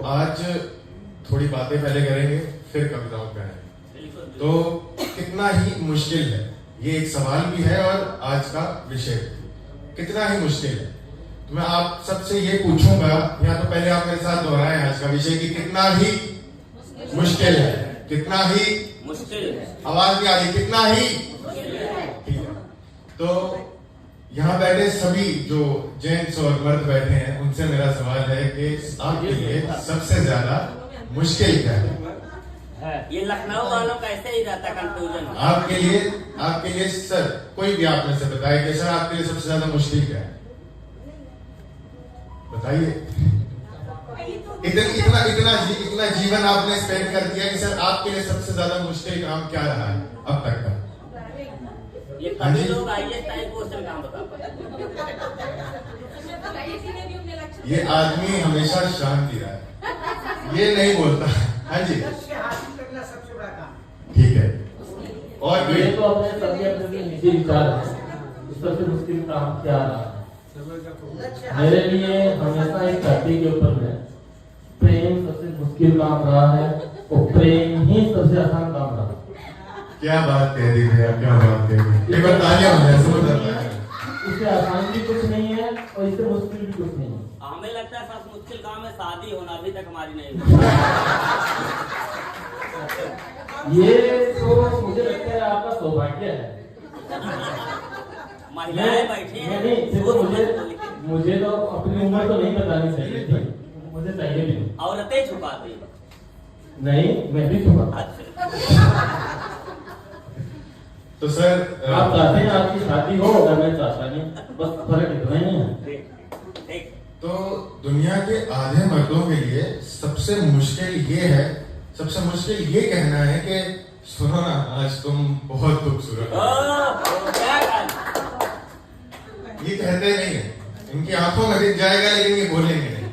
आज थोड़ी बातें पहले करेंगे, फिर कविताओं पे आएंगे। तो कितना ही मुश्किल है, ये एक सवाल भी है और आज का विषय कितना ही मुश्किल है। तो मैं आप सबसे ये पूछूंगा, या तो पहले आप मेरे साथ दोहराएं आज का विषय कि कितना ही मुश्किल है, कितना ही मुश्किल है। आवाज नहीं आ रही, कितना ही ठीक है। तो यहाँ बैठे सभी जो जेंट्स और मर्द बैठे हैं, उनसे मेरा सवाल है कि आपके लिए सबसे ज्यादा मुश्किल क्या है? ये लखनऊ वालों का ऐसे ही रहता कंफ्यूजन। आपके लिए सर, कोई भी आप में से बताए कि सर आपके लिए सबसे ज्यादा मुश्किल क्या है? बताइए। इतना जीवन आपने स्पेंड कर दिया कि सर आपके लिए सबसे ज्यादा मुश्किल काम क्या रहा है अब तक का? ये कभी लोग आईएएस टाइप क्वेश्चन काम बता पाए। ये आदमी हमेशा शांति रहा है, ये नहीं बोलता। हाँ जी ठीक है। और ये तो अपने सबके निजी विचार है, सबसे मुश्किल काम क्या रहा है? मेरे लिए हमेशा एक धरती के ऊपर में प्रेम सबसे मुश्किल काम रहा है, और प्रेम ही सबसे आसान काम रहा है। क्या बात कह दी भैया, क्या बात कह दी। एक बार तालियां हो जाए, समझ आता है। इससे आसान भी कुछ नहीं है और इससे मुश्किल भी कुछ नहीं है। हमें लगता है सबसे मुश्किल काम है शादी होना, अभी तक हमारी नहीं हुई। ये तो मुझे लगता है आपका सौभाग्य है। महिलाएं बैठी हैं। नहीं, देखो मुझे तो अपनी उम्र तो नहीं बतानी चाहिए थी, मुझे चाहिए भी नहीं। औरतें छुपाती नहीं, मैं भी छुपा। तो सर आप चाहते हैं आपकी शादी हो, अगर मैं चाहता नहीं, बस फर्क इतना ही है। तो दुनिया के आधे मर्दों के लिए सबसे मुश्किल ये कहना है कि सुनो ना, आज तुम बहुत खूबसूरत हो। ये कहते नहीं है, इनकी आंखों में दिख जाएगा लेकिन ये बोलेंगे नहीं।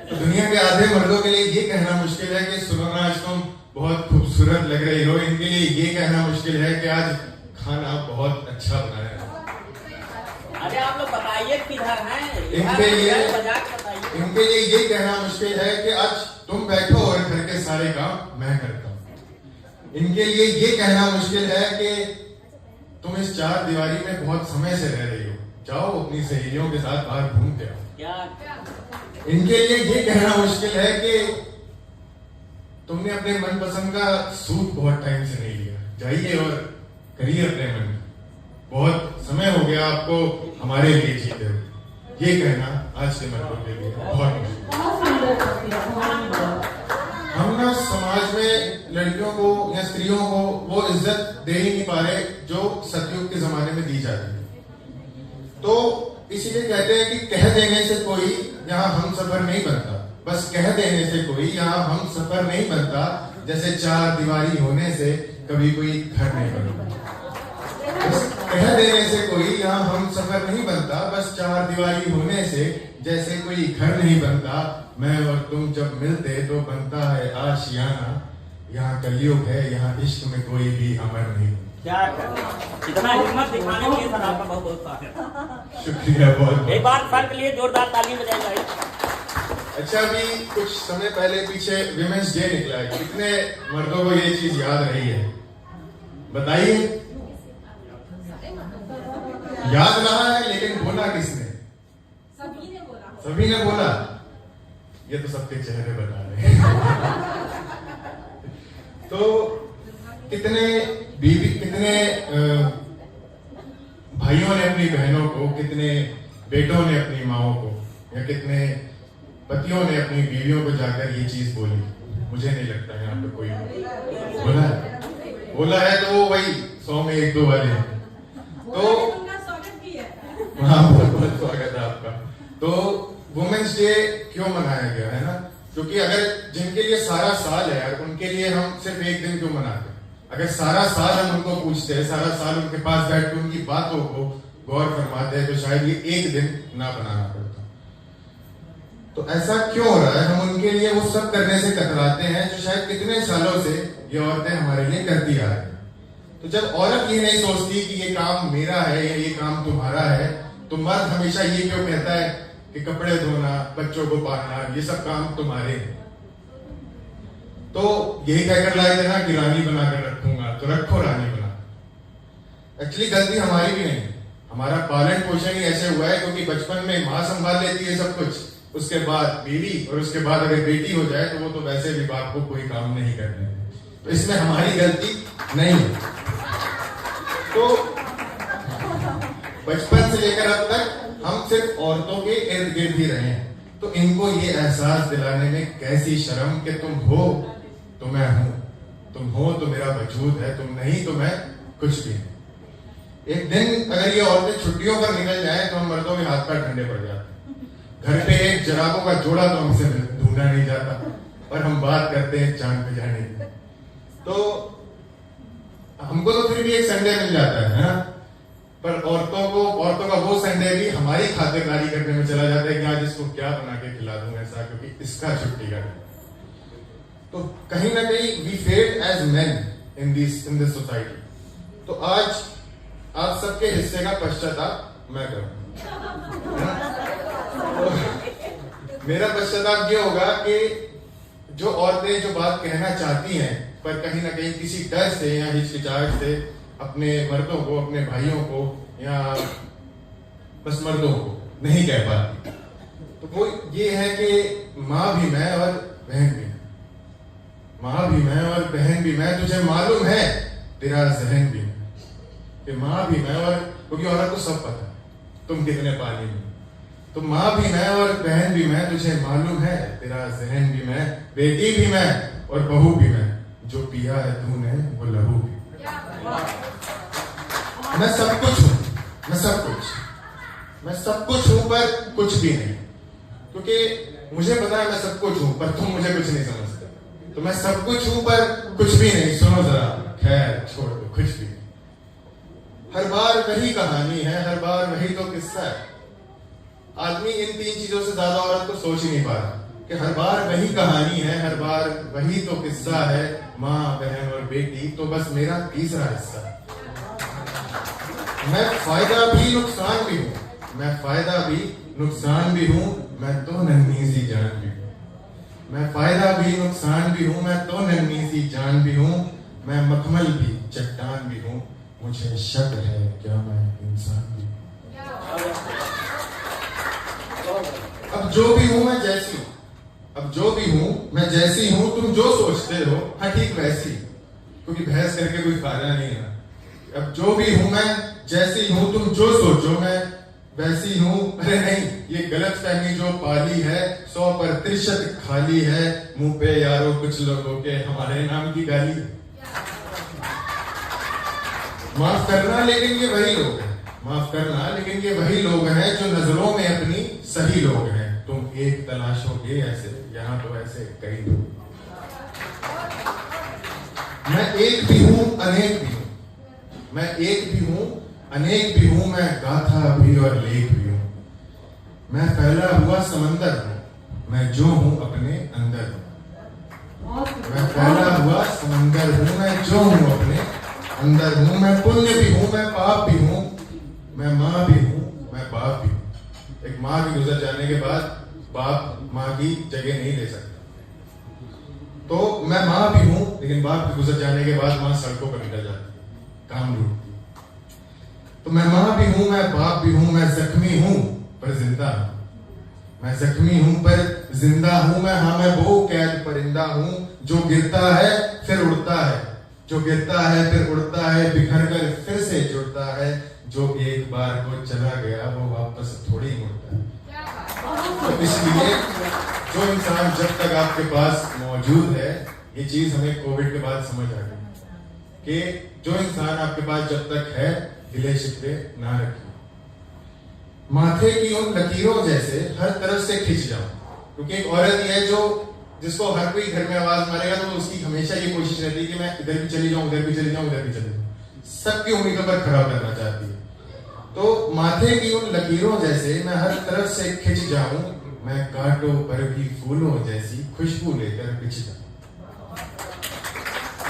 तो दुनिया के आधे मर्दों के लिए ये कहना मुश्किल है कि सुनो ना, आज तुम बहुत खूबसूरत लग रही हो। इनके लिए ये कहना मुश्किल है कि आज खाना बहुत अच्छा बनाया है। अरे आप लोग बताइए किधर हैं? इनके लिए ये कहना मुश्किल है कि आज तुम बैठो और घर के सारे काम मैं करता हूँ। इनके लिए ये कहना मुश्किल है कि तुम इस चार दीवारी में बहुत समय से रह रही हो, जाओ अपनी सहेलियों के साथ बाहर घूम के आओ। इनके लिए ये कहना मुश्किल है कि तुमने अपने मनपसंद का सूट बहुत टाइम से नहीं लिया, जाइए और करिए अपने मन। बहुत समय हो गया आपको हमारे लिए जीते हो। ये कहना आज के मर्दों के लिए बहुत मुश्किल। हम ना समाज में लड़कियों को या स्त्रियों को वो इज्जत दे ही नहीं पा रहे जो सतयुग के जमाने में दी जाती है। तो इसीलिए कहते हैं कि कह देने से कोई यहाँ हम सफर नहीं बनता। बस कह देने से कोई यहाँ हम सफर नहीं बनता, जैसे चार दीवारी होने से कभी कोई घर नहीं बनता। कह देने से कोई यहाँ हम सफर नहीं बनता, बस चार दीवारी होने से जैसे कोई घर नहीं बनता। मैं और तुम जब मिलते तो बनता है आशियाना। यहाँ कलयुग है, यहाँ इश्क में कोई भी अमर नहीं। क्या इतना हिम्मत दिखाने के लिए सर आपका बहुत बहुत स्वागत। शुक्रिया, बहुत एक बार सर के लिए जोरदार ताली बजाई। अच्छा, अभी कुछ समय पहले पीछे विमेंस डे निकला है, कितने मर्दों को ये चीज याद रही है? बताइए। याद रहा है, लेकिन बोला किसने? सभी ने बोला। ये तो सबके चेहरे बता रहे हैं। तो कितने भाइयों ने अपनी बहनों को, कितने बेटों ने अपनी माओं को, या कितने पतियों ने अपनी बीवियों को जाकर ये चीज बोली? मुझे नहीं लगता है यहाँ पे कोई बोला है तो वो वही 100 में 1-2 वाले हैं। तो हाँ, बहुत बहुत स्वागत है आपका। तो वुमेन्स डे क्यों मनाया गया है ना? क्योंकि अगर जिनके लिए सारा साल है यार, उनके लिए हम सिर्फ एक दिन क्यों मनाते हैं? अगर सारा साल हम उनको पूछते हैं, सारा साल उनके पास बैठ के उनकी बातों को गौर फरमाते हैं, तो शायद ये एक दिन ना बनाना पड़ता। तो ऐसा क्यों हो रहा है? हम उनके लिए वो सब करने से कतराते हैं जो शायद कितने सालों से ये औरतें हमारे लिए करती आ रही हैं। तो जब औरत ये नहीं सोचती कि ये काम मेरा है या ये काम तुम्हारा है, तो मर्द हमेशा ये क्यों कहता है कि कपड़े धोना, बच्चों को पालना, ये सब काम तुम्हारे हैं? तो यही कहकर लाए थे ना कि रानी बनाकर रखूंगा, तो रखो रानी बना। एक्चुअली गलती हमारी भी नहीं, हमारा पालन पोषण ही ऐसे हुआ है क्योंकि बचपन में माँ संभाल लेती है सब कुछ, उसके बाद बीवी, और उसके बाद अगर बेटी हो जाए तो वो तो वैसे भी बाप को कोई काम नहीं करने, तो इसमें हमारी गलती नहीं है। तो बचपन से लेकर अब तक हम सिर्फ औरतों के इर्द गिर्द ही रहे हैं, तो इनको ये एहसास दिलाने में कैसी शर्म कि तुम हो तो मैं हूं, तुम हो तो मेरा वजूद है, तुम नहीं तो मैं कुछ भी नहीं। एक दिन अगर ये औरतें छुट्टियों पर निकल जाए तो हम मर्दों के हाथ पैर ठंडे पड़ जाते हैं। घर पे एक जराबों का जोड़ा तो हमसे ढूंढा नहीं जाता, और हम बात करते हैं चांद पे जाने की। तो हमको तो फिर भी एक संडे मिल जाता है ना, पर औरतों का वो संडे भी हमारी खातिरदारी करने में चला जाता है कि आज इसको क्या बना के खिला दूं ऐसा, क्योंकि इसका छुट्टी का। तो कहीं ना कहीं we failed as men in this society. तो आज आप सबके हिस्से का पश्चाताप मैं करूं। तो मेरा पश्चाताप ये होगा कि जो औरतें जो बात कहना चाहती हैं पर कहीं ना कहीं किसी डर से या हिचकिचाहट से अपने मर्दों को, अपने भाइयों को या बस मर्दों को नहीं कह पाती, तो वो ये है कि माँ भी मैं और बहन भी मैं, माँ भी मैं और बहन भी मैं, तुझे मालूम है तेरा जहन भी मैं, कि माँ भी मैं, और क्योंकि औरत को सब पता है तुम कितने पानी में, तो माँ भी मैं और बहन भी मैं, तुझे मालूम है तेरा जहन भी मैं, बेटी भी मैं और बहू भी मैं, जो पिया है तूने वो लहू भी। मैं सब कुछ हूं, मैं सब कुछ हूं पर कुछ भी नहीं, क्योंकि मुझे पता है मैं सब कुछ हूं पर तुम मुझे कुछ नहीं समझते, तो मैं सब कुछ हूं पर कुछ भी नहीं। सुनो जरा, खैर छोड़ दो, कुछ भी नहीं। हर बार वही कहानी है, हर बार वही तो किस्सा है। आदमी इन तीन चीजों से ज्यादा औरत को सोच ही नहीं पा रहा कि हर बार वही कहानी है, हर बार वही तो किस्सा है, माँ, बहन और बेटी तो बस मेरा तीसरा हिस्सा है। मैं फायदा भी नुकसान भी हूँ, मैं फायदा भी नुकसान भी हूँ, मैं तो नन्ही सी जान भी हूँ। मैं फायदा भी नुकसान भी हूँ, मैं तो नन्ही सी जान भी हूँ, मैं मखमल भी चट्टान भी हूँ, मुझे शक है क्या मैं इंसान भी हूँ। अब जो भी हूँ मैं जैसी हूँ, अब जो भी हूँ मैं जैसी हूँ, तुम जो सोचते हो हाँ ठीक वैसी, क्योंकि बहस करके कोई फायदा नहीं है। अब जो भी हूँ मैं जैसी हूँ, तुम जो सोचो मैं वैसी हूँ। अरे नहीं, ये गलत फहमी जो पाली है 100% खाली है, मुंह पे यारों कुछ लोगों के हमारे नाम की गाली है। माफ करना लेकिन ये वही लोग हैं, माफ करना लेकिन ये वही लोग हैं जो नजरों में अपनी सही लोग हैं। तुम एक तलाशोगे ऐसे, यहाँ तो ऐसे कई लोग। मैं एक भी हूँ अनेक भी हूँ, मैं एक भी हूँ अनेक भी हूँ, मैं गाथा भी और लेख भी हूँ। मैं फैला हुआ समंदर हूँ, मैं जो हूँ अपने अंदर हूँ। मैं फैला हुआ समंदर हूँ, मैं जो हूँ अपने अंदर हूँ। मैं पुण्य भी हूँ, मैं पाप भी हूँ, मैं माँ भी हूँ, मैं बाप भी हूँ। एक माँ के गुजर जाने के बाद बाप माँ की जगह नहीं ले सकता, तो मैं माँ भी हूँ, लेकिन बाप के गुजर जाने के बाद माँ सड़कों पर निकल जाती है, काम ढूंढती। तो मैं माँ भी हूँ, मैं बाप भी हूँ, मैं जख्मी हूँ पर जिंदा हूँ। मैं जख्मी हूँ पर जिंदा हूँ। मैं वो कैद परिंदा हूँ जो गिरता है फिर उड़ता है, जो गिरता है फिर उड़ता है, बिखर कर फिर से जुड़ता है। जो एक बार को चला गया वो वापस थोड़ी मुड़ता है। तो इसलिए जो इंसान जब तक आपके पास मौजूद है, ये चीज हमें कोविड के बाद समझ आ गई कि जो इंसान आपके पास जब तक है, गिले शिकवे ना रखिए। माथे की उन लकीरों जैसे हर तरफ से खिंच जाओ, क्योंकि एक औरत है जो जिसको हर कोई घर में आवाज मारेगा तो उसकी हमेशा ये कोशिश रहती है कि मैं इधर भी चली जाऊं, उधर भी चली जाऊं, उधर भी चली जाऊं, सबकी उम्मीदों पर खड़ा करना चाहती है। तो माथे की उन लकीरों जैसे मैं हर तरफ से खिंच जाऊं, मैं कांटों पर भी फूलों जैसी खुशबू लेकर बिछ जाऊं।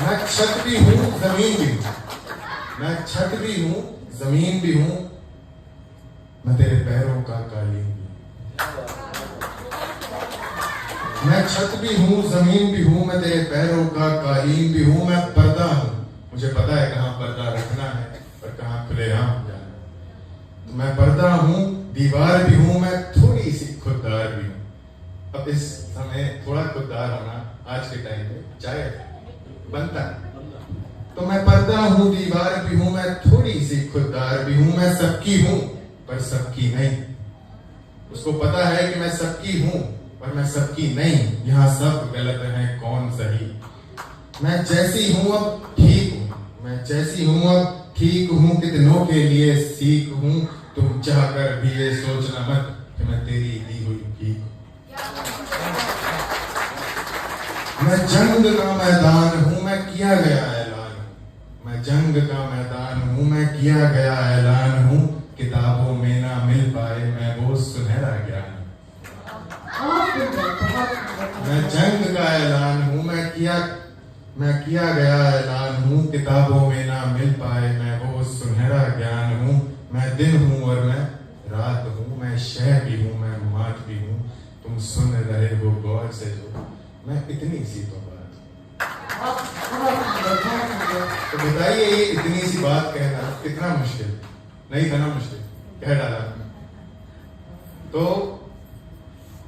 मैं छत भी हूं जमीन भी हूं, मैं छत भी हूं जमीन भी हूं, मैं तेरे पैरों का कालीन भी। मैं छत भी हूँ, जमीन भी हूँ, मैं तेरे पैरों का कालीन भी हूँ, मैं पर्दा हूँ, मुझे पता है कहाँ पर्दा रखना है और कहाँ खुलेआम जाना है। तो मैं पर्दा हूँ, दीवार भी हूँ, मैं थोड़ी सी खुददार भी हूँ। अब इस समय थोड़ा खुददार होना आज के टाइम में चाहे बनता है। तो मैं पर्दा हूँ, दीवार भी हूँ, मैं थोड़ी सी खुददार भी हूँ, मैं सबकी हूँ पर सबकी नहीं। उसको पता है कि मैं सबकी हूँ पर मैं सबकी नहीं, यहाँ सब गलत है कौन सही। मैं जैसी हूँ अब ठीक हूँ, मैं जैसी हूँ अब ठीक हूँ, कितनों के लिए सीख हूँ। तुम चाहकर भी ये सोचना मत कि मैं तेरी दी हुई भीख हूँ। मैं जंग का मैदान हूँ, मैं किया गया ऐलान हूँ। मैं जंग का मैदान हूँ, मैं किया गया ऐलान हूँ। किताबों में ना मिल पाए मैं वो सुनहरा ज्ञान हूँ। मैं जंग का ऐलान हूँ, मैं किया गया ऐलान हूँ। किताबों में ना मिल पाए मैं वो सुनहरा ज्ञान हूँ। मैं दिन हूँ और मैं रात हूँ, मैं शह भी हूँ, मैं मात भी हूँ। तुम सुन रहे हो गौर से जो मैं इतनी सी तो बात। तो बताइए ये इतनी सी बात कहना कितना मुश्किल नहीं था ना? मुश्किल कह डाला। तो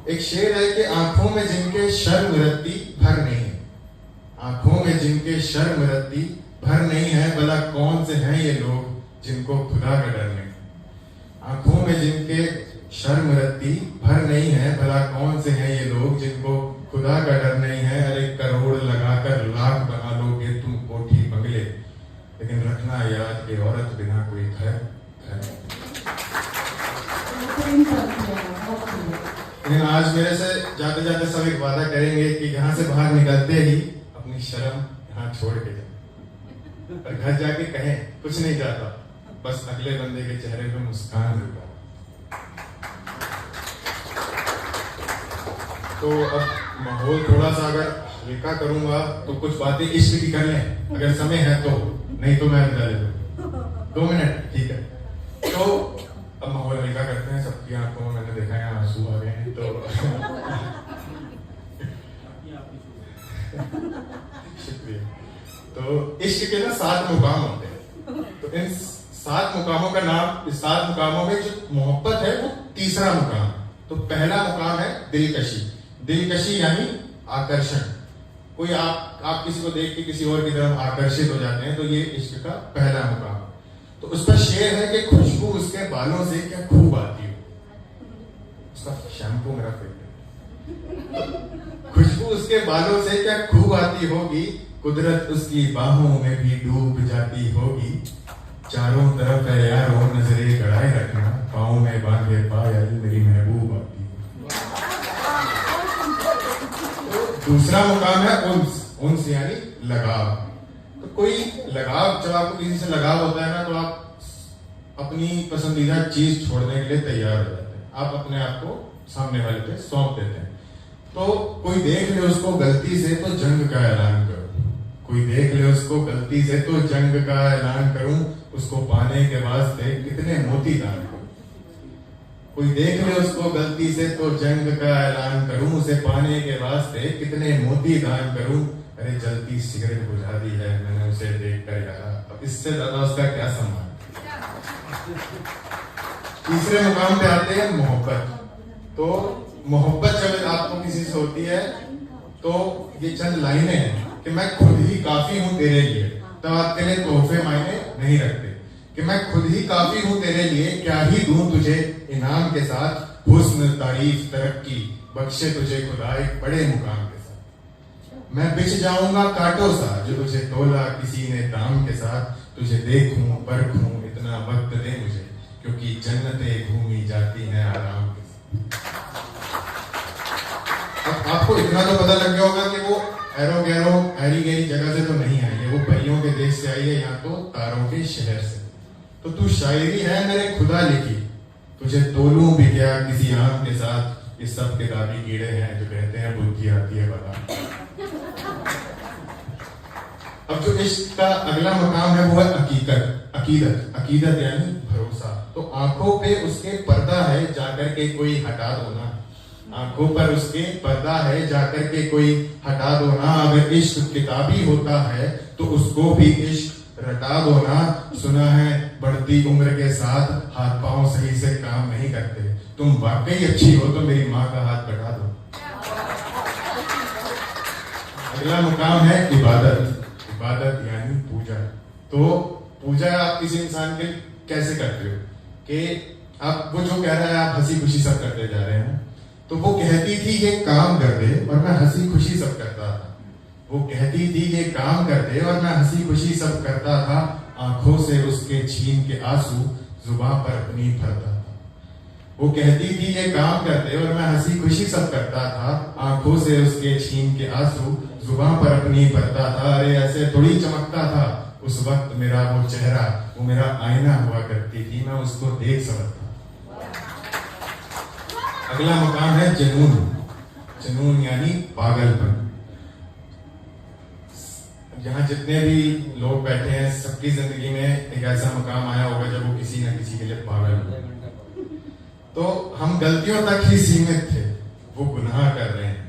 एक शेर है कि आंखों में जिनके शर्म रत्ती भर नहीं है, आंखों में जिनके शर्म रत्ती भर नहीं है, भला कौन से हैं ये लोग जिनको खुदा का डर नहीं। आंखों में जिनके शर्म रत्ती भर नहीं है, भला कौन से हैं ये लोग जिनको खुदा का डर नहीं है। अरे करोड़ लगाकर लाख बना लोगे तुम कोठी बंगले, लेकिन रखना याद कि औरत बिना कोई घर लेकिन आज मेरे से जाते जाते सब एक वादा करेंगे कि यहाँ से बाहर निकलते ही अपनी शर्म यहाँ छोड़ के जाए और घर जाके कहें कुछ नहीं चाहता, बस अगले बंदे के चेहरे पे मुस्कान रुका। तो अब माहौल थोड़ा सा अगर हल्का करूंगा तो कुछ बातें इश्क की कर लें, अगर समय है तो, नहीं तो मैं बता दूं 2 मिनट, ठीक है? तो अब माहौल हल्का करते हैं। सबकी आंखों में मैंने देखा है आंसू आ गए हैं। तो शुक्रिया। तो इश्क के ना 7 मुकाम होते हैं। तो इन 7 मुकामों का नाम, इस 7 मुकामों में जो मोहब्बत है वो तीसरा मुकाम। तो पहला मुकाम है दिलकशी। दिलकशी यानी आकर्षण। कोई आप किसी को देख के किसी और की तरफ आकर्षित हो जाते हैं, तो ये इश्क का पहला मुकाम। तो उस पर शेर है कि खुशबू उसके बालों से क्या खूब आती हो। उसका शैम्पू मेरा फेवरेट। खुशबू उसके बालों से क्या खूब आती होगी, कुदरत उसकी बाहों में भी डूब जाती होगी। चारों तरफ है यारों नजरे गड़ाए रखना, पाँव में बांधे पायल मेरी महबूब आती। दूसरा मुकाम है उन्स यानी लगाव। तो कोई लगाव, जब आपको किसी से लगाव होता है ना, तो आप अपनी पसंदीदा चीज छोड़ने के लिए तैयार हो जाते हैं। आप अपने आप को सामने वाले पे सौंप देते हैं। तो कोई देख ले उसको गलती से तो जंग का ऐलान करूं, कोई देख ले उसको गलती से तो जंग का ऐलान करूं, उसको पाने के वास्ते कितने मोती दान करूं। कोई देख ले उसको गलती से तो जंग का ऐलान करूं, उसे पाने के वास्ते कितने मोती दान करूं। अरे जलती सिगरेट बुझा दी है मैंने उसे देख कर यारा, अब इससे ज्यादा उसका क्या सम्मान। तीसरे मुकाम पे आते हैं मोहब्बत। तो मोहब्बत जब आपको किसी से होती है तो ये चंद लाइनें हैं कि मैं खुद ही काफी हूं तेरे लिए। तब आपके लिए तोहफे मायने नहीं रखते कि मैं खुद ही काफी हूं तेरे लिए, क्या ही दूं तुझे इनाम के साथ। हुस्न तारीफ तरक्की बख्शे तुझे खुदा एक बड़े मुकाम के साथ। मैं बिछ जाऊंगा कांटों सा जो तुझे तोला किसी ने दाम के साथ। तुझे देखूं परखूं इतना वक्त दे मुझे, क्योंकि जन्नतें घूमी जाती हैं आराम के साथ। अब आपको इतना तो पता लग गया होगा कि वो एरो गैरो एरी गैरी जगह से तो नहीं आई है, वो परियों के देश से आई है, या तो तारों के शहर से। तो तू शायरी है मेरे खुदा लिखी, तुझे तोलूं भी क्या किसी आंख के साथ। ये सब किताबी कीड़े हैं जो कहते हैं बुद्धि आती है बता। अब जो इश्क का अगला मकाम है वो है अकीदत। अकीदत यानी भरोसा। तो आंखों पे उसके पर्दा है, जाकर के कोई हटा दो ना। आंखों पर उसके पर्दा है, जाकर के कोई हटा दो ना। अगर इश्क किताबी होता है तो उसको भी इश्क रटा दो ना। सुना है बढ़ती उम्र के साथ हाथ पांव सही से काम नहीं करते। तुम वाकई अच्छी हो तो मेरी माँ का हाथ बढ़ा दो। अगला मुकाम है इबादत। इबादत यानी पूजा। तो पूजा आप किसी इंसान के कैसे करते हो कि आप वो जो कह रहा है आप हंसी खुशी सब करते जा रहे हैं। तो वो कहती थी ये काम कर दे और मैं हंसी खुशी सब करता था। वो कहती थी ये काम कर दे और मैं हंसी खुशी सब करता था। आंखों से उसके छीन के आंसू जुबान पर अपनी भरता था। वो कहती थी ये काम कर दे और मैं हंसी खुशी सब करता था। आंखों से उसके छीन के आंसू जुबान पर अपनी भरता था। अरे ऐसे थोड़ी चमकता था उस वक्त मेरा वो चेहरा, वो मेरा आईना हुआ करती थी, मैं उसको देख समझता। अगला मुकाम है जुनून। जुनून यानी पागलपन। यहाँ जितने भी लोग बैठे हैं सबकी जिंदगी में एक ऐसा मुकाम आया होगा जब वो किसी न किसी के लिए पागल हो। तो हम गलतियों तक ही सीमित थे, वो गुनाह कर रहे हैं।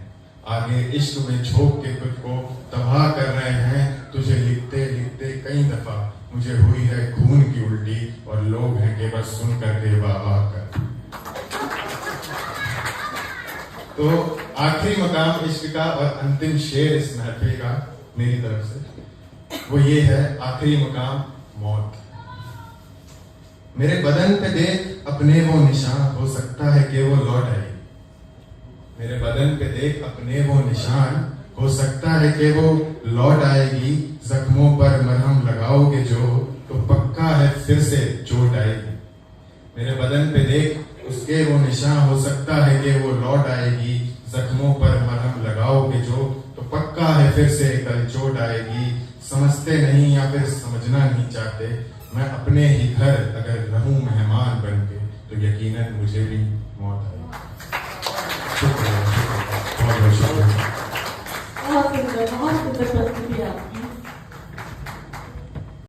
आगे इश्क में झोंक के खुद को तबाह कर रहे हैं। तुझे लिखते लिखते कई दफा मुझे हुई है खून की उल्टी और लोग हैं कि बस सुन करके वाह वाह कर। तो आखिरी मकाम इश्क का और अंतिम शेर इस महफिल का मेरी तरफ से वो ये है, आखिरी मकाम मौत। मेरे बदन पे देख अपने वो निशान, हो सकता है कि वो लौट आए। मेरे बदन पे देख अपने वो निशान, हो सकता है कि वो लौट आएगी। जख्मों पर मरहम लगाओगे जो तो पक्का है फिर से चोट आएगी। मेरे बदन पे देख उसके वो निशान, हो सकता है कि वो लौट आएगी। जख्मों पर मरहम लगाओगे जो तो पक्का है फिर से कल चोट आएगी। समझते नहीं या फिर समझना नहीं चाहते, मैं अपने ही घर अगर रहूं मेहमान बन के तो यकीनन मुझे भी मौत आएगी। शुक्रिया, बहुत बहुत शुक्रिया। बहुत सुंदर प्रस्तुति आपकी।